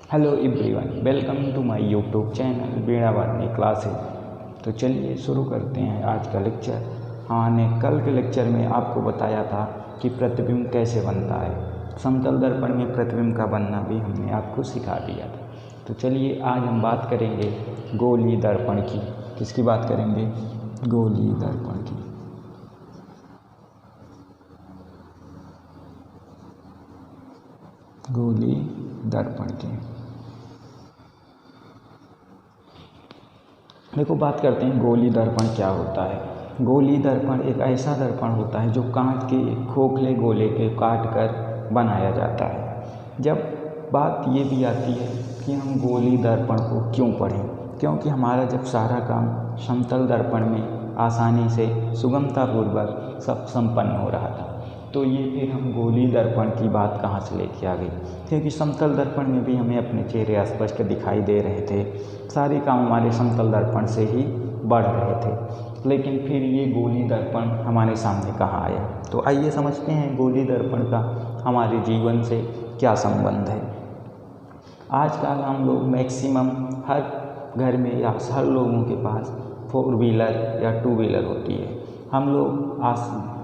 Hello everyone, welcome to my YouTube channel Veena Vani classes. तो चलिए शुरू करते हैं आज का लेक्चर। हमने कल के लेक्चर में आपको बताया था कि प्रतिबिंब कैसे बनता है। समतल दर्पण में प्रतिबिंब का बनना भी हमने आपको सिखा दिया था। तो चलिए आज हम बात करेंगे गोलीय दर्पण की। किसकी बात करेंगे? गोलीय दर्पण की। गोलीय दर्पण की देखो, बात करते हैं गोलीय दर्पण क्या होता है। गोलीय दर्पण एक ऐसा दर्पण होता है जो कांच के खोखले गोले के काट कर बनाया जाता है। जब बात ये भी आती है कि हम गोलीय दर्पण को क्यों पढ़ें, क्योंकि हमारा जब सारा काम समतल दर्पण में आसानी से सुगमतापूर्वक सब संपन्न हो रहा था, तो ये फिर हम गोलीय दर्पण की बात कहाँ से लेके आ गई। क्योंकि समतल दर्पण में भी हमें अपने चेहरे स्पष्ट दिखाई दे रहे थे, सारे काम हमारे समतल दर्पण से ही बढ़ रहे थे। लेकिन फिर ये गोलीय दर्पण हमारे सामने कहाँ आया, तो आइए समझते हैं गोलीय दर्पण का हमारे जीवन से क्या संबंध है। आजकल हम लोग मैक्सिमम हर घर में या हर लोगों के पास 4 व्हीलर या 2 व्हीलर होती है। हम लोग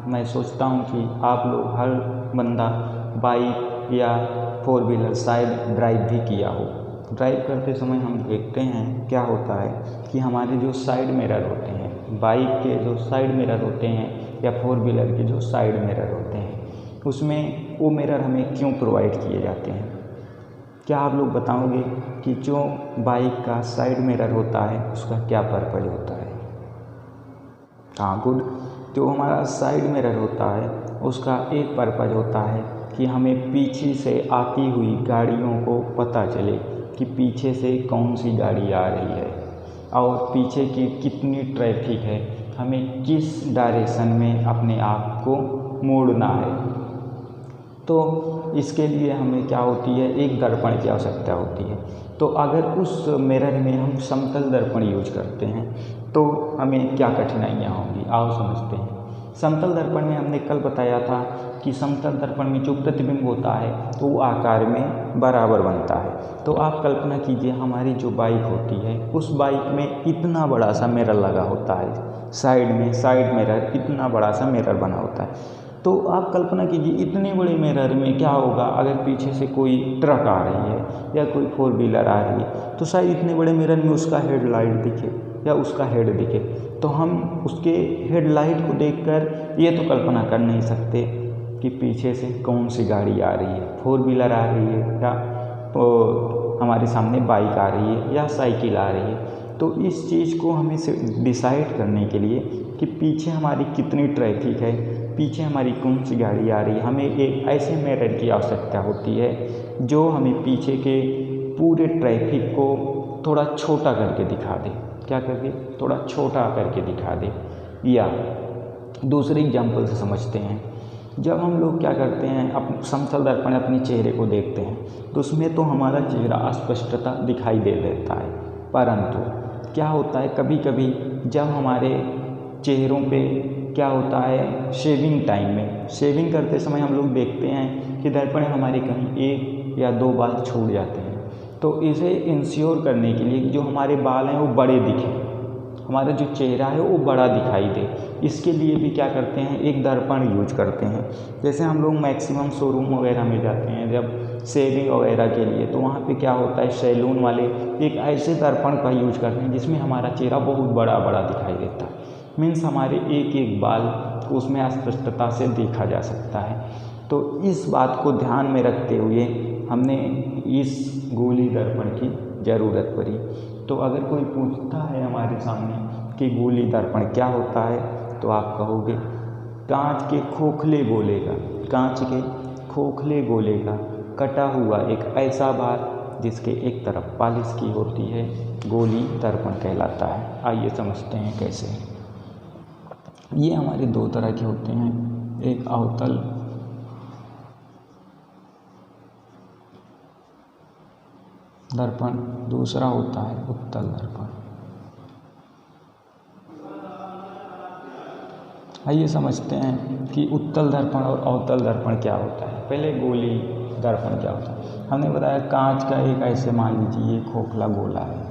मैं सोचता हूँ कि आप लोग हर बंदा बाइक या 4 व्हीलर शायद ड्राइव भी किया हो। ड्राइव करते समय हम देखते हैं क्या होता है कि हमारे जो साइड मिरर होते हैं, बाइक के जो साइड मिरर होते हैं या 4 व्हीलर के जो साइड मिरर होते हैं, उसमें वो मिरर हमें क्यों प्रोवाइड किए जाते हैं? क्या आप लोग बताओगे कि जो बाइक का साइड मिरर होता है उसका क्या पर्पज होता है? हाँ, गुड। जो हमारा साइड मिरर होता है उसका एक पर्पज होता है कि हमें पीछे से आती हुई गाड़ियों को पता चले कि पीछे से कौन सी गाड़ी आ रही है और पीछे की कितनी ट्रैफिक है, हमें किस डायरेक्शन में अपने आप को मोड़ना है। तो इसके लिए हमें क्या होती है, एक दर्पण की आवश्यकता होती है। तो अगर उस मिरर में हम समतल दर्पण यूज करते हैं तो हमें क्या कठिनाइयाँ होंगी, आओ समझते हैं। समतल दर्पण में हमने कल बताया था कि समतल दर्पण में जो प्रतिबिंब होता है तो वो आकार में बराबर बनता है। तो आप कल्पना कीजिए, हमारी जो बाइक होती है उस बाइक में इतना बड़ा सा मिरर लगा होता है, साइड मिरर इतना बड़ा सा मिरर बना होता है। तो आप कल्पना कीजिए, इतने बड़े मिरर में क्या होगा अगर पीछे से कोई ट्रक आ रही है या कोई 4 व्हीलर आ रही है, तो शायद इतने बड़े मिरर में उसका हेडलाइट दिखे या उसका हेड दिखे। तो हम उसके हेडलाइट को देखकर ये तो कल्पना कर नहीं सकते कि पीछे से कौन सी गाड़ी आ रही है, 4 व्हीलर आ रही है या हमारे सामने बाइक आ रही है या साइकिल आ रही है। तो इस चीज़ को हमें डिसाइड करने के लिए कि पीछे हमारी कितनी ट्रैफिक है, पीछे हमारी कौन सी गाड़ी आ रही है, हमें एक ऐसे मिरर की आवश्यकता होती है जो हमें पीछे के पूरे ट्रैफिक को थोड़ा छोटा करके दिखा दे। क्या करके? थोड़ा छोटा करके दिखा दे। या दूसरे एग्जाम्पल से समझते हैं, जब हम लोग क्या करते हैं, समतल दर्पण अपने चेहरे को देखते हैं तो उसमें तो हमारा चेहरा स्पष्टता दिखाई दे देता है, परंतु क्या होता है कभी कभी जब हमारे चेहरों पे क्या होता है, शेविंग टाइम में शेविंग करते समय हम लोग देखते हैं कि दर्पण हमारे कहीं 1 या 2 बाल छूट जाते हैं। तो इसे इंश्योर करने के लिए कि जो हमारे बाल हैं वो बड़े दिखें, हमारा जो चेहरा है वो बड़ा दिखाई दे, इसके लिए भी क्या करते हैं, एक दर्पण यूज करते हैं। जैसे हम लोग मैक्सिमम शोरूम वगैरह में जाते हैं जब शेविंग वगैरह के लिए, तो वहाँ पे क्या होता है, सैलून वाले एक ऐसे दर्पण का यूज करते हैं जिसमें हमारा चेहरा बहुत बड़ा बड़ा दिखाई देता है। मीन्स हमारे एक एक बाल उसमें स्पष्टता से देखा जा सकता है। तो इस बात को ध्यान में रखते हुए हमने इस गोलीय दर्पण की ज़रूरत पड़ी। तो अगर कोई पूछता है हमारे सामने कि गोलीय दर्पण क्या होता है, तो आप कहोगे कांच के खोखले गोले का कटा हुआ एक ऐसा भाग जिसके एक तरफ पॉलिश की होती है, गोलीय दर्पण कहलाता है। आइए समझते हैं कैसे। ये हमारे 2 तरह के होते हैं, एक अवतल दर्पण, दूसरा होता है उत्तल दर्पण। आइए समझते हैं कि उत्तल दर्पण और अवतल दर्पण क्या होता है। पहले गोलीय दर्पण क्या होता है। हमने बताया कांच का एक ऐसे मान लीजिए ये खोखला गोला है।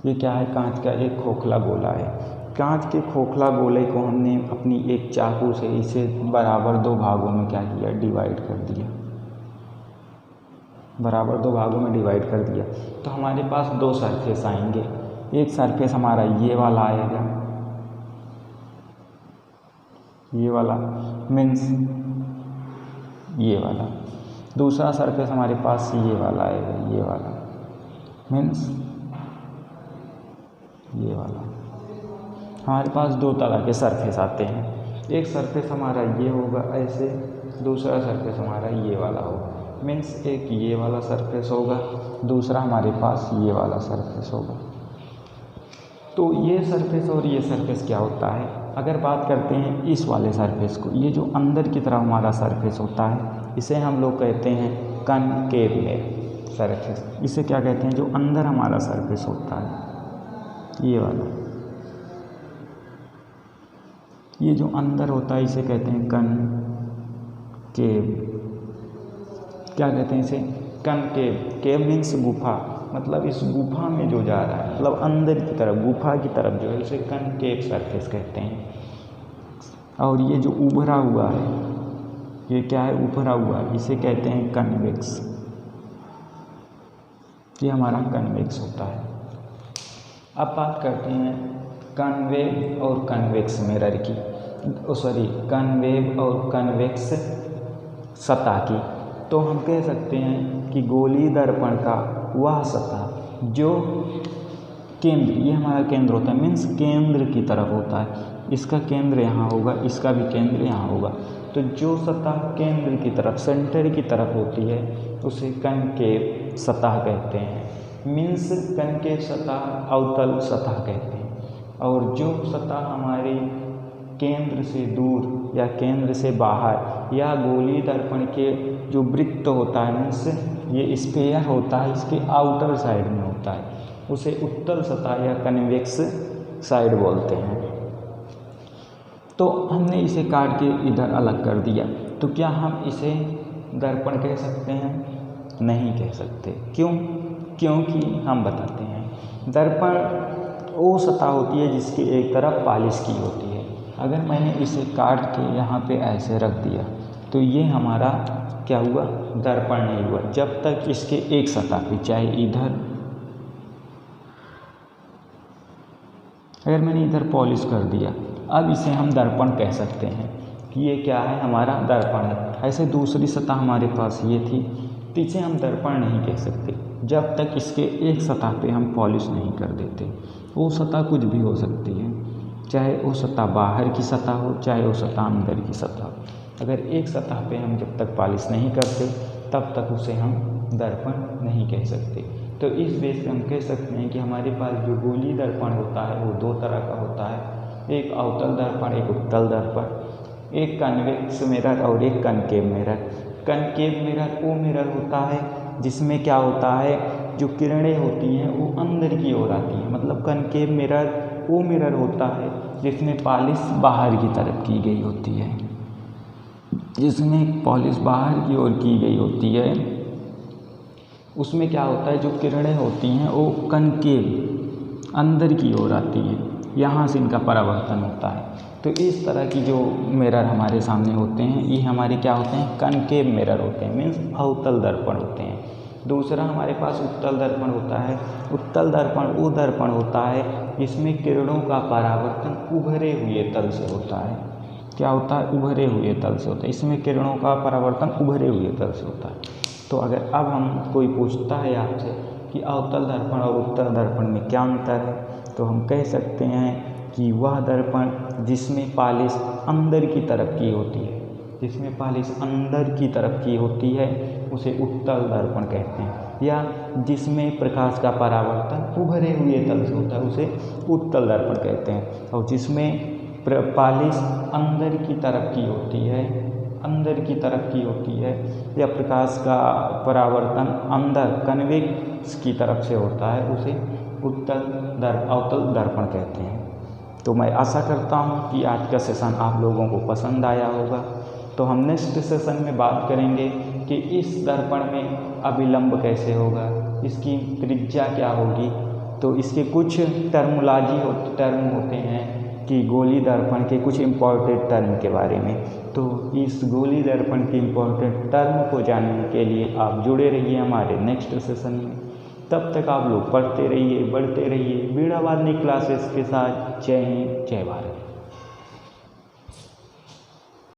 ये क्या है, कांच का एक खोखला गोला है। कांच के खोखला गोले को हमने अपनी एक चाकू से इसे बराबर 2 भागों में क्या किया, डिवाइड कर दिया। बराबर 2 भागों में डिवाइड कर दिया तो हमारे पास 2 सरफेस आएंगे। एक सरफेस हमारा ये वाला आएगा, ये वाला मीन्स ये वाला। दूसरा सरफेस हमारे पास ये वाला आएगा, ये वाला मीन्स ये वाला। हमारे पास 2 तरह के सरफेस आते हैं। एक सरफेस हमारा ये होगा ऐसे, दूसरा सरफेस हमारा ये वाला होगा। मीन्स एक ये वाला सरफेस होगा, दूसरा हमारे पास ये वाला सरफेस होगा। तो ये सरफेस और ये सरफेस क्या होता है, अगर बात करते हैं इस वाले सरफेस को, ये जो अंदर की तरफ हमारा सरफेस होता है इसे हम लोग कहते हैं कनकेव सरफेस। इसे क्या कहते हैं, जो अंदर हमारा सरफेस होता है ये वाला, ये जो अंदर होता है इसे कहते हैं कनकेव। क्या कहते हैं इसे, कनकेव। केव मीन्स गुफा, मतलब इस गुफा में जो जा रहा है, मतलब अंदर की तरफ, गुफा की तरफ जो है उसे कनकेव सरफेस कहते हैं। और ये जो उभरा हुआ है, ये क्या है, उभरा हुआ, इसे कहते हैं कन्वेक्स। ये हमारा कन्वेक्स होता है। अब बात करते हैं कन्वेव और कन्वेक्स मिरर की, कन्वेव और कन्वेक्स सतह की। तो हम कह सकते हैं कि गोली दर्पण का वह सतह जो केंद्र, ये हमारा केंद्र होता है, मीन्स केंद्र की तरफ होता है। इसका केंद्र यहाँ होगा, इसका भी केंद्र यहाँ होगा। तो जो सतह केंद्र की तरफ, सेंटर की तरफ होती है उसे कनकेव सतह कहते हैं। मीन्स कनकेव सतह अवतल सतह कहते हैं। और जो सतह हमारे केंद्र से दूर या केंद्र से बाहर या गोली दर्पण के जो वृत्त होता है, मीन्स ये स्फीयर होता है, इसके आउटर साइड में होता है, उसे उत्तल सतह या कन्वेक्स साइड बोलते हैं। तो हमने इसे काट के इधर अलग कर दिया, तो क्या हम इसे दर्पण कह सकते हैं? नहीं कह सकते। क्यों? क्योंकि हम बताते हैं, दर्पण वो सतह होती है जिसकी एक तरफ पॉलिश की होती है। अगर मैंने इसे काट के यहाँ पे ऐसे रख दिया तो ये हमारा क्या हुआ, दर्पण नहीं हुआ जब तक इसके एक सतह पे, चाहे इधर, अगर मैंने इधर पॉलिश कर दिया, अब इसे हम दर्पण कह सकते हैं कि ये क्या है, हमारा दर्पण है। ऐसे दूसरी सतह हमारे पास ये थी, तो इसे हम दर्पण नहीं कह सकते जब तक इसके एक सतह पे हम पॉलिश नहीं कर देते। वो सतह कुछ भी हो सकती है, चाहे वो सतह बाहर की सतह हो, चाहे वो सतह अंदर की सतह हो। अगर एक सतह पे हम जब तक पॉलिश नहीं करते तब तक उसे हम दर्पण नहीं कह सकते। तो इस बेस पे हम कह सकते हैं कि हमारे पास जो गोली दर्पण होता है वो 2 तरह का होता है, एक अवतल दर्पण, एक उत्तल दर्पण, एक कन्वेक्स मिरर और एक कनकेव मिरर। कनकेव मिरर वो मिरर होता है जिसमें क्या होता है, जो किरणें होती हैं वो अंदर की ओर आती हैं। मतलब कनकेव मिरर वो मिरर होता है जिसमें पॉलिश बाहर की तरफ की गई होती है, जिसमें पॉलिश बाहर की ओर की गई होती है। उसमें क्या होता है, जो किरणें होती हैं वो कनकेव अंदर की ओर आती हैं, यहाँ से इनका परावर्तन होता है। तो इस तरह की जो मिरर हमारे सामने होते हैं ये हमारे क्या होते हैं, कनकेव मिरर होते हैं, मीन्स अवतल दर्पण होते हैं। दूसरा हमारे पास उत्तल दर्पण होता है। उत्तल दर्पण वो दर्पण होता है जिसमें किरणों का परावर्तन उभरे हुए तल से होता है। क्या होता है, उभरे हुए तल से होता है। इसमें किरणों का परावर्तन उभरे हुए तल से होता है। तो अगर अब हम कोई पूछता है आपसे कि अवतल दर्पण और उत्तल दर्पण में क्या अंतर है, तो हम कह सकते हैं कि वह दर्पण जिसमें पॉलिश अंदर की तरफ की होती है, जिसमें पॉलिश अंदर की तरफ की होती है उसे उत्तल दर्पण कहते हैं, या जिसमें प्रकाश का परावर्तन उभरे हुए तल से होता है उसे उत्तल दर्पण कहते हैं। और जिसमें पॉलिश अंदर की तरफ की होती है, अंदर की तरफ की होती है, या प्रकाश का परावर्तन अंदर कन्वेक्स की तरफ से होता है उसे अवतल दर्पण कहते हैं। तो मैं आशा करता हूँ कि आज का सेशन आप लोगों को पसंद आया होगा। तो हम नेक्स्ट सेशन में बात करेंगे कि इस दर्पण में अभिलंब कैसे होगा, इसकी त्रिज्या क्या होगी। तो इसके कुछ टर्म होते हैं कि गोली दर्पण के कुछ इम्पोर्टेंट टर्म के बारे में। तो इस गोली दर्पण के इम्पोर्टेंट टर्म को जानने के लिए आप जुड़े रहिए हमारे नेक्स्ट सेशन में। तब तक आप लोग पढ़ते रहिए, बढ़ते रहिए वीणावादनी क्लासेस के साथ। जय हिंद, जय भारत।